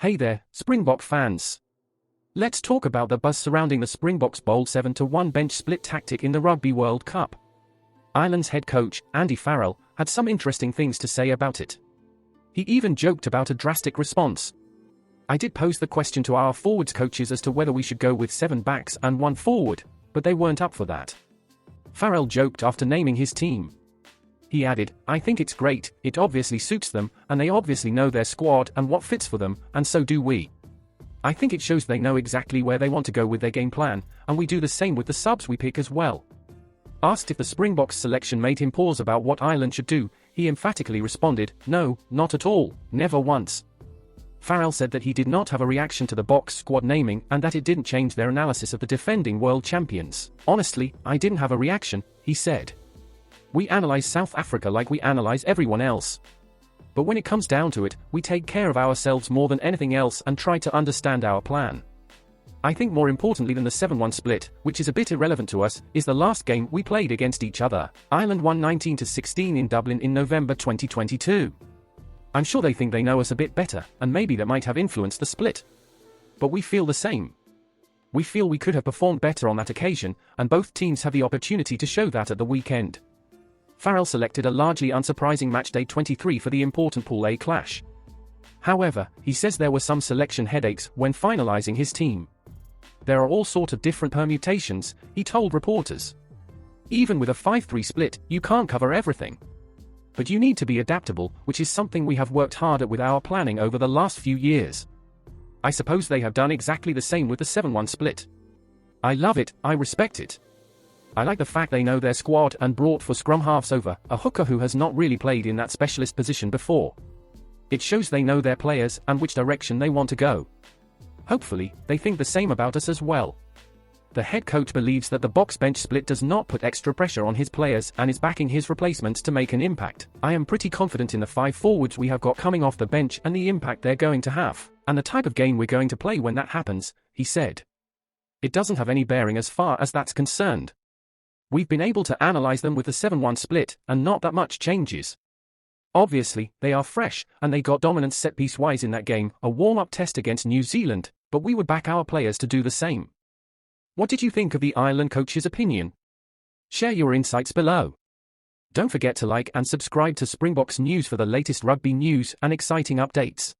Hey there, Springbok fans. Let's talk about the buzz surrounding the Springboks' bold 7-1 bench split tactic in the Rugby World Cup. Ireland's head coach, Andy Farrell, had some interesting things to say about it. He even joked about a drastic response. I did pose the question to our forwards coaches as to whether we should go with 7 backs and 1 forward, but they weren't up for that. Farrell joked after naming his team. He added, I think it's great, it obviously suits them, and they obviously know their squad and what fits for them, and so do we. I think it shows they know exactly where they want to go with their game plan, and we do the same with the subs we pick as well. Asked if the Springboks selection made him pause about what Ireland should do, he emphatically responded, no, not at all, never once. Farrell said that he did not have a reaction to the Boks squad naming and that it didn't change their analysis of the defending world champions. Honestly, I didn't have a reaction, he said. We analyze South Africa like we analyze everyone else. But when it comes down to it, we take care of ourselves more than anything else and try to understand our plan. I think more importantly than the 7-1 split, which is a bit irrelevant to us, is the last game we played against each other. Ireland won 19-16 in Dublin in November 2022. I'm sure they think they know us a bit better, and maybe that might have influenced the split. But we feel the same. We feel we could have performed better on that occasion, and both teams have the opportunity to show that at the weekend. Farrell selected a largely unsurprising matchday 23 for the important Pool A clash. However, he says there were some selection headaches when finalizing his team. There are all sorts of different permutations, he told reporters. Even with a 5-3 split, you can't cover everything. But you need to be adaptable, which is something we have worked hard at with our planning over the last few years. I suppose they have done exactly the same with the 7-1 split. I love it, I respect it. I like the fact they know their squad and brought for scrum halves over a hooker who has not really played in that specialist position before. It shows they know their players and which direction they want to go. Hopefully, they think the same about us as well. The head coach believes that the Boks bench split does not put extra pressure on his players and is backing his replacements to make an impact. I am pretty confident in the 5 forwards we have got coming off the bench and the impact they're going to have, and the type of game we're going to play when that happens, he said. It doesn't have any bearing as far as that's concerned. We've been able to analyze them with the 7-1 split, and not that much changes. Obviously, they are fresh, and they got dominance set-piece-wise in that game, a warm-up test against New Zealand, but we would back our players to do the same. What did you think of the Ireland coach's opinion? Share your insights below. Don't forget to like and subscribe to Springboks News for the latest rugby news and exciting updates.